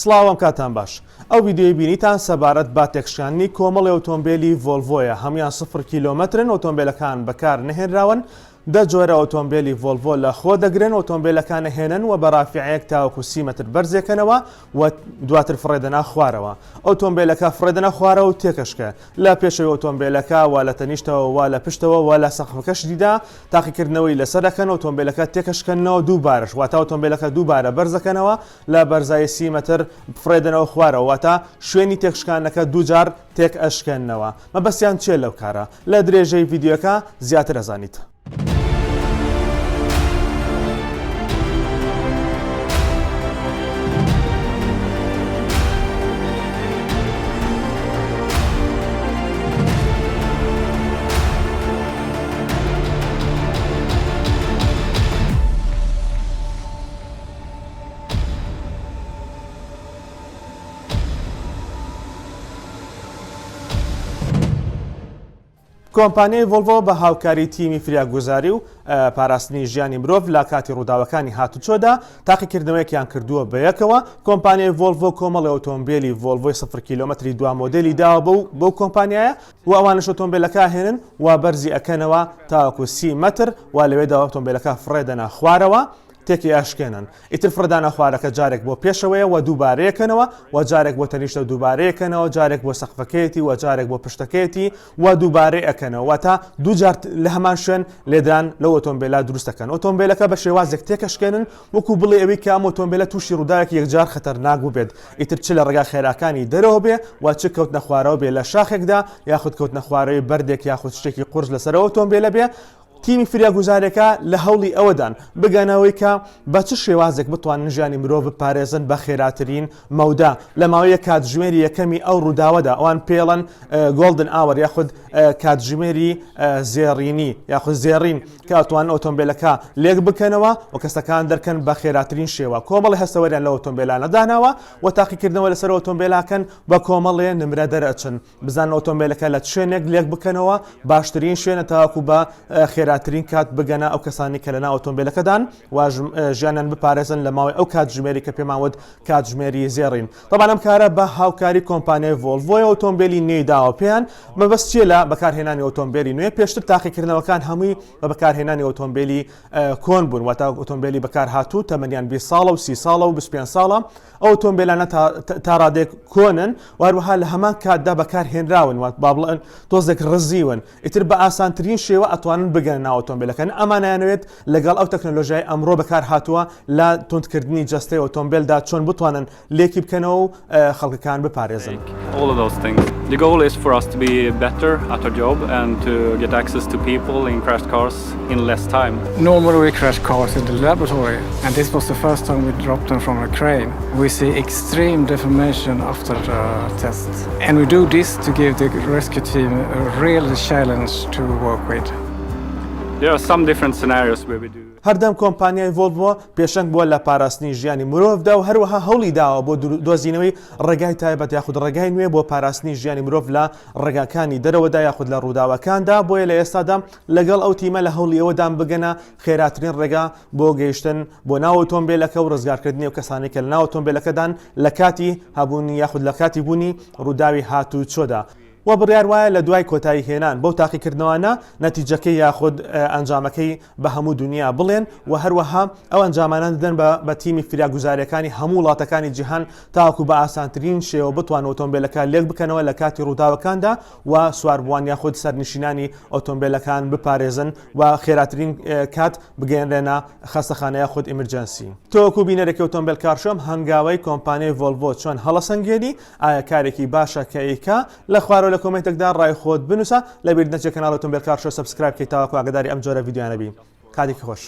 سڵاوم کاتان باش. ئەو ڤیدیۆی بینیتان سەبارەت با تێکشاندنی کۆمەڵی ئۆتۆمبیلی ڤۆڵڤۆیە. هەمویان 0 کیلۆمەترن، ئۆتۆمبیلەکان بەکار نەهێنراون. 10 جۆرە ئۆتۆمبیلی ڤۆڵڤۆ لە خۆ دەگرن، ئۆتۆمبیلەکانە هێنن و بە ڕافعەیەک تاوەکو 30 مەتر بەرزێکەنەوە و دواتر فڕێدەنا خوارەوە. ئۆتۆمبیلەکە فڕێدەنا خوارەوە و تێکەشکە لە پێشەوەی ئۆتۆمبیلەکە وا لە تەنیشتەوە وا لە پشتەوە وا لە سەقفەکەش دیدا تاقیکردنەوەی لەسەر دەکەن، ئۆتۆمبیلەکە تێکەشکەنەوە دووبارەش، واتە ئۆتۆمبیلەکە دووبارە بەرزەکەنەوە لە بەرزایی 30 مەتر فڕێدەنەوە خوارەوە، واتە شوێنی تێکشکانەکە دووجار تێک ئەشکێننەوە. مەبەستیان چێ لەو کارە؟ لە درێژەی ڤیدیۆکە زیاتر ئەزانیت. کۆمپانیای ڤۆڵڤۆ بە هاوکاری تیمی فریاگوزاری و پاراستنی ژیانی مرۆڤ لە کاتی ڕووداوەکانی هاتوچۆدا تاقیکردنەوەیەکیان کردووە بەیەکەوە. کۆمپانیای ڤۆڵڤۆ کۆمەڵی ئۆتۆمبیلی ڤۆڵڤۆی 0 کیلۆمەتری دوا مۆدێلی داوە بەو کۆمپانیایە و ئەوانش ئۆتۆمبیلەکە هێنن و بەرزی ئەکەنەوە تاوەکو 30 مەتر و لەوێدا ئۆتۆمبیلەکە فڕێدەنا خوارەوە تێکی ئاشکێنن. ئیتر فڕدانە خوارەکە جارێک بۆ پێشەوەیە و دووبارەیەکەنەوە و جارێک بۆ تەنیشتە دووبارەیەکەنەوە، جارێک بۆ سەقفەکەیەتی و جارێک بۆ پشتەکەیەتی و دووبارەی ئەکەنەوە، واتە دووجار لە هەمان شوێن لێدان لەو ئۆتۆمبیلە دروستەکەن. ئۆتۆمبیلەکە بە شێوازێک تێکەشکێنن وەکو بڵێ ئەوەی کە ئەم ئۆتۆمبیلە تووشی ڕووداوێکی یەکجار خەتەرناک بوو بێت، ئیتر چ لە ڕێگا خێراکانی دەرەوە بێ و چ کەوتنە خوارەوە بێ لە شاخێکدا یاخود کەوتنە خوارەوەی بەردێک یاخود شتێکی قورس لەسەر ئۆتۆمبیلە بێ. تیمی فریاگوزارەکە لە هەوڵی ئەوەدان بگەنەوەی کە بە چ شێوازێک بتوانن ژیانی مرۆڤ بپارێزن بە خێراترین مەودا لە ماوەیە کاتژمێری یەکەمی ئەو ڕووداوەدا. ئەوان پێڵەن گۆڵدن ئاوەر یاخود کاتژمێری زێڕینی یاخود زێڕین کە ئەتوانن ئۆتۆمبیلەکە لێک بکەنەوە و کەسەکان دەرکەن بە خێراترین شێوە. کۆمەڵی هەستەوەریان لە ئۆتۆمبیلانە داناوە و تاقیکردنەوە لەسەر ئۆتۆمبیلاکەن بە کۆمەڵێ نمرە دەرەچن، بزان ئۆتۆمبیلەکە لە شوێنێک لێک بکەنەوە باشترین شوێنە تاوەکو بە خێراترین کات بگەنە ئەو کەسانی کە لەناو ئۆتۆمبیلەکەدان و ژیانیان بپارێزن لە ماوەی ئەو کاتژمێری کە پێماوت کاتژمێری زێڕین. طبعاً ئەم کارە بە هاوکاری کۆمپانیای ڤۆڵڤۆی ئۆتۆمبیلی نوێی داوە پێیان. مەبەست چیە لە بەکارهێنانی ئۆتۆمبیلی نوێ؟ پێشتر تاقیکردنەوەکان هەمووی بە بەکارهێنانی ئۆتۆمبیلی کۆن بوون، واتە ئۆتۆمبیلی بەکار هاتوو تەمەنیان 20 ساڵە و 30 ساڵە و 25 ساڵە. ئەو ئۆتۆمبیلانە تا ڕادێک کۆنن و هەروەها لە هەمان کاتدا بەکارهێنراون و با بڵێن تۆزێک ڕزیون، ئیتر بە ئاسانترین شێوە ئەتوانن بگەن ناو ئۆتۆمبیلەکەن. ئەمانیانەوێت لەگەڵ ئەو تەکنۆلۆژیای ئەمڕۆ بەکار هاتووە لە توندکردنی جەستەی ئۆتۆمبیلدا چۆن بتوانن لێکی بکەنەوە و خەڵکەکان بپارێزن. All of those things. The goal is for us to be better at our job and to get access to people in crashed cars in less time. Normally we crash cars in the laboratory, and this was the first time we dropped them from a crane. We see extreme deformation after the test, and we do this to give the rescue team a real challenge to work with. There are some different scenarios where we do. هەردەم کۆمپانیای ڤۆڵڤۆ پێشەنگ بووە لە پاراستنی ژیانی مرۆڤدا و هەروەها هەوڵی داوە بۆ دۆزینەوەی ڕێگای تایبەت یاخود ڕێگای نوێ بۆ پاراستنی ژیانی مرۆڤ لە ڕێگاکانی دەرەوەدا یاخود لە ڕووداوەکاندا. بۆیە لە ئێستادا لەگەڵ ئەو تیمە لە هەوڵی ئەوەدان بگەنە خێراترین ڕێگا بۆ گەیشتن بۆ ناو ئۆتۆمبیلەکە و ڕزگارکردنی و کەسانی کە لە ناو ئۆتۆمبیلەکەدان لە کاتی هەبوونی یاخود لە کاتی بوونی ڕووداوی هاتوچۆدا. و بڕیار وایە لە دوای کۆتایی هێنان بەو تاقیکردنەوەانە نەتیجەکەی یاخود ئەنجامەکەی بە هەموو دنیا بڵێن و هەروەها ئەو ئەنجامانە دەدەن بە تیمی فریاگوزاریەکانی هەموو وڵاتەکانی جیهان تاوەکو بە ئاسانترین شێوە بتوان ئۆتۆمبیلەکە لێک بکەنەوە لە کاتی ڕووداوەکاندا و سواربووان یاخود سەرنشینانی ئۆتۆمبیلەکان بپارێزن و خێراترین کات بگەێنرێنە خەستەخانە یاخود ئیمرجەنسی. تۆوەکو بینەرێکی ئۆتۆمبیل کارشۆم هەنگاوەی کۆمپانیای ڤۆڵڤۆ چۆن هەڵەسەنگێنی ئایا کارێکی باشە کە ئیکا لە خوارەوە لە کۆمنتێکدا ڕای خۆت بنووسە. لە بیر نەچێت کەناڵ ئۆتۆمبیل کارشۆ سەبسکرایب بکەیت تاوەکو ئاگاداری ئەم جۆرە ڤیدیۆیانە بین. کاتێکی خۆش.